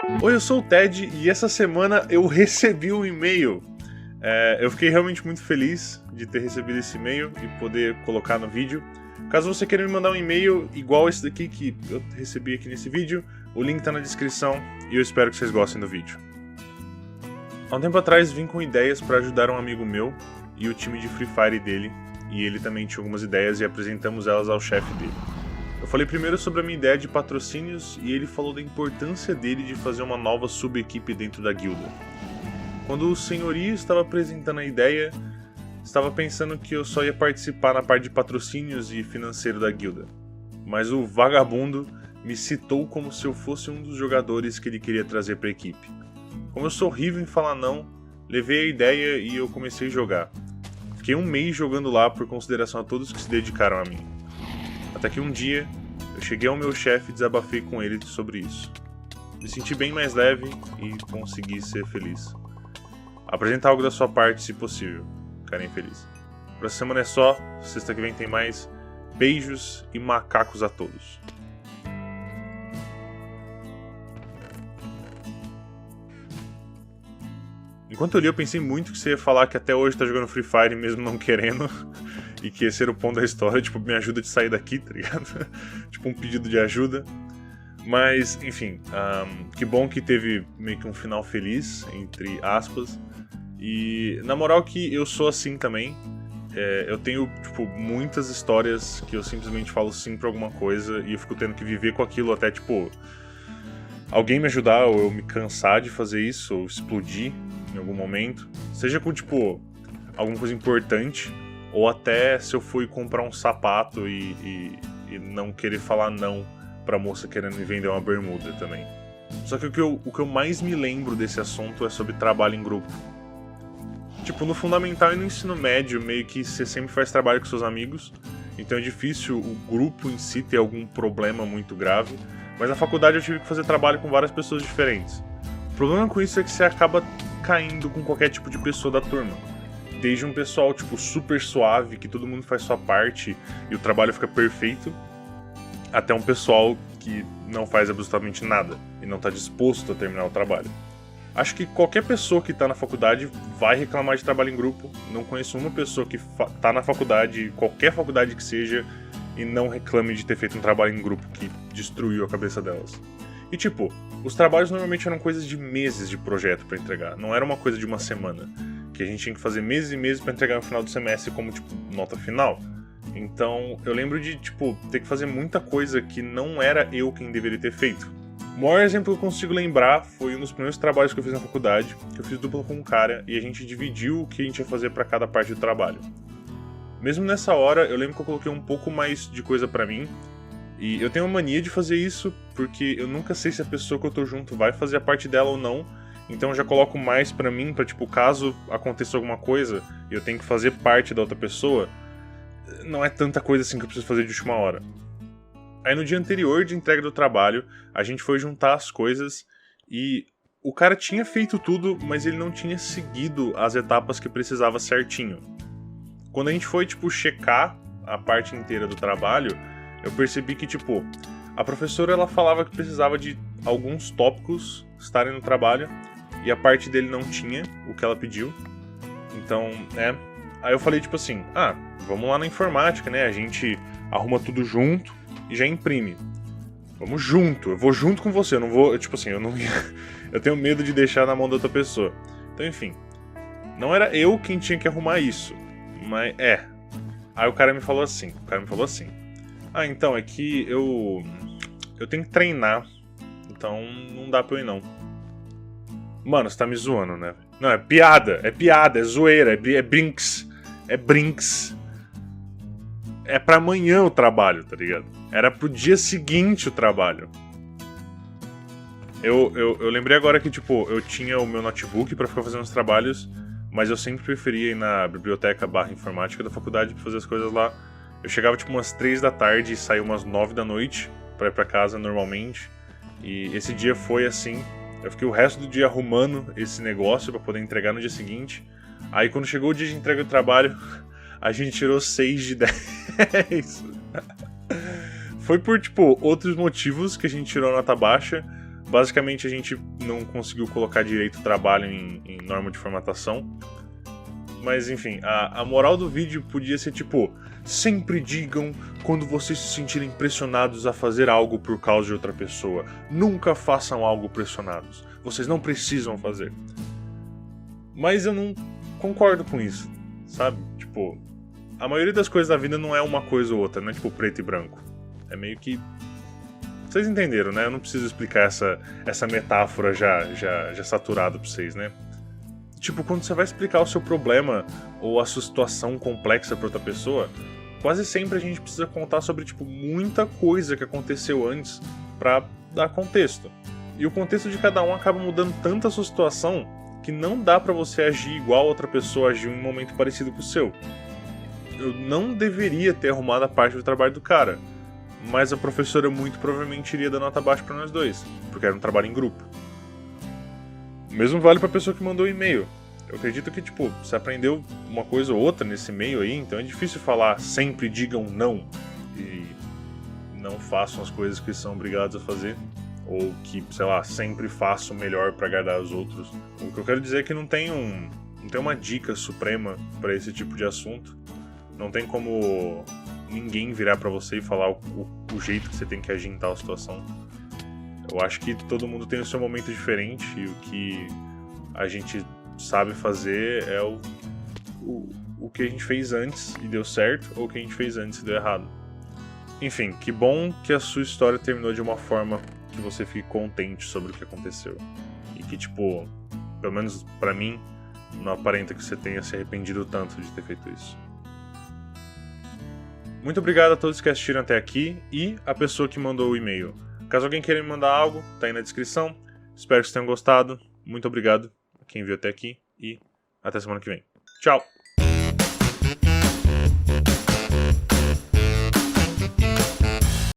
Oi, eu sou o Ted e essa semana eu recebi um e-mail. Eu fiquei realmente muito feliz de ter recebido esse e-mail e poder colocar no vídeo. Caso você queira me mandar um e-mail igual esse daqui que eu recebi aqui nesse vídeo, o link tá na descrição e eu espero que vocês gostem do vídeo. Há um tempo atrás vim com ideias para ajudar um amigo meu e o time de Free Fire dele, e ele também tinha algumas ideias e apresentamos elas ao chefe dele. Eu falei primeiro sobre a minha ideia de patrocínios e ele falou da importância dele de fazer uma nova sub-equipe dentro da guilda. Quando o senhorio estava apresentando a ideia, estava pensando que eu só ia participar na parte de patrocínios e financeiro da guilda. Mas o vagabundo me citou como se eu fosse um dos jogadores que ele queria trazer para a equipe. Como eu sou horrível em falar não, levei a ideia e eu comecei a jogar. Fiquei um mês jogando lá por consideração a todos que se dedicaram a mim. Até que um dia, eu cheguei ao meu chefe e desabafei com ele sobre isso. Me senti bem mais leve e consegui ser feliz. Apresenta algo da sua parte, se possível. Ficarem felizes. Por essa semana é só, sexta que vem tem mais. Beijos e macacos a todos. Enquanto eu li, eu pensei muito que você ia falar que até hoje tá jogando Free Fire mesmo não querendo. E que esse era o ponto da história, tipo, me ajuda de sair daqui, tá ligado? Tipo, um pedido de ajuda. Mas, enfim, que bom que teve meio que um final feliz, entre aspas. E, na moral que eu sou assim também. Eu tenho, tipo, muitas histórias que eu simplesmente falo sim pra alguma coisa e eu fico tendo que viver com aquilo até, tipo, alguém me ajudar ou eu me cansar de fazer isso, ou explodir em algum momento. Seja com, tipo, alguma coisa importante, ou até se eu fui comprar um sapato e não querer falar não pra moça querendo me vender uma bermuda também. Só que o que eu mais me lembro desse assunto é sobre trabalho em grupo. Tipo, no fundamental e no ensino médio, meio que você sempre faz trabalho com seus amigos, então é difícil o grupo em si ter algum problema muito grave, mas na faculdade eu tive que fazer trabalho com várias pessoas diferentes. O problema com isso é que você acaba caindo com qualquer tipo de pessoa da turma. Desde um pessoal, tipo, super suave, que todo mundo faz sua parte e o trabalho fica perfeito, até um pessoal que não faz absolutamente nada e não está disposto a terminar o trabalho. Acho que qualquer pessoa que está na faculdade vai reclamar de trabalho em grupo. Não conheço uma pessoa que está na faculdade, qualquer faculdade que seja, e não reclame de ter feito um trabalho em grupo que destruiu a cabeça delas. E tipo, os trabalhos normalmente eram coisas de meses de projeto para entregar, não era uma coisa de uma semana, que a gente tinha que fazer meses e meses para entregar no final do semestre como, tipo, nota final. Então, eu lembro de, tipo, ter que fazer muita coisa que não era eu quem deveria ter feito. O maior exemplo que eu consigo lembrar foi um dos primeiros trabalhos que eu fiz na faculdade, que eu fiz dupla com um cara e a gente dividiu o que a gente ia fazer para cada parte do trabalho. Mesmo nessa hora, eu lembro que eu coloquei um pouco mais de coisa pra mim, e eu tenho uma mania de fazer isso, porque eu nunca sei se a pessoa que eu tô junto vai fazer a parte dela ou não, então eu já coloco mais pra mim, pra tipo, caso aconteça alguma coisa e eu tenho que fazer parte da outra pessoa, não é tanta coisa assim que eu preciso fazer de última hora. Aí no dia anterior de entrega do trabalho, a gente foi juntar as coisas e o cara tinha feito tudo, mas ele não tinha seguido as etapas que precisava certinho. Quando a gente foi, tipo, checar a parte inteira do trabalho, eu percebi que, tipo, a professora, ela falava que precisava de alguns tópicos estarem no trabalho, e a parte dele não tinha o que ela pediu. Então, aí eu falei, tipo assim, vamos lá na informática, né, a gente arruma tudo junto e já imprime. Vamos junto, eu vou junto com você, eu não vou, tipo assim, eu não eu tenho medo de deixar na mão da outra pessoa. Então, enfim, não era eu quem tinha que arrumar isso. Mas Aí o cara me falou assim. Então, é que eu tenho que treinar. Então não dá pra eu ir não. Mano, você tá me zoando, né? Não, é piada, é zoeira, é brinks. É brinks. É pra amanhã o trabalho, tá ligado? Era pro dia seguinte o trabalho. Eu lembrei agora que, tipo, eu tinha o meu notebook pra ficar fazendo os trabalhos, mas eu sempre preferia ir na biblioteca /informática da faculdade pra fazer as coisas lá. Eu chegava tipo umas 3 da tarde e saía umas 9 da noite pra ir pra casa normalmente. E esse dia foi assim. Eu fiquei o resto do dia arrumando esse negócio pra poder entregar no dia seguinte. Aí quando chegou o dia de entrega do trabalho, a gente tirou 6 de 10. Foi por, tipo, outros motivos que a gente tirou nota baixa, Basicamente a gente não conseguiu colocar direito o trabalho em norma de formatação. Mas enfim, a moral do vídeo podia ser tipo: sempre digam quando vocês se sentirem pressionados a fazer algo por causa de outra pessoa. Nunca façam algo pressionados. Vocês não precisam fazer. Mas eu não concordo com isso, sabe? Tipo, a maioria das coisas da vida não é uma coisa ou outra, não é tipo preto e branco. É meio que... Vocês entenderam, né? Eu não preciso explicar essa metáfora já saturada pra vocês, né? Tipo, quando você vai explicar o seu problema ou a sua situação complexa pra outra pessoa, quase sempre a gente precisa contar sobre, tipo, muita coisa que aconteceu antes pra dar contexto. E o contexto de cada um acaba mudando tanto a sua situação que não dá pra você agir igual a outra pessoa agiu em um momento parecido com o seu. Eu não deveria ter arrumado a parte do trabalho do cara, mas a professora muito provavelmente iria dar nota baixa pra nós dois, porque era um trabalho em grupo. O mesmo vale pra pessoa que mandou o e-mail. Eu acredito que, tipo, você aprendeu uma coisa ou outra nesse e-mail aí, então é difícil falar sempre digam não e não façam as coisas que são obrigados a fazer, ou que, sei lá, sempre façam o melhor pra agradar os outros. O que eu quero dizer é que não tem uma dica suprema pra esse tipo de assunto. Não tem como ninguém virar pra você e falar o jeito que você tem que agir em tal situação. Eu acho que todo mundo tem o seu momento diferente e o que a gente sabe fazer é o que a gente fez antes e deu certo, ou o que a gente fez antes e deu errado. Enfim, que bom que a sua história terminou de uma forma que você fique contente sobre o que aconteceu. E que, tipo, pelo menos pra mim, não aparenta que você tenha se arrependido tanto de ter feito isso. Muito obrigado a todos que assistiram até aqui e a pessoa que mandou o e-mail. Caso alguém queira me mandar algo, tá aí na descrição. Espero que vocês tenham gostado. Muito obrigado a quem viu até aqui e até semana que vem. Tchau!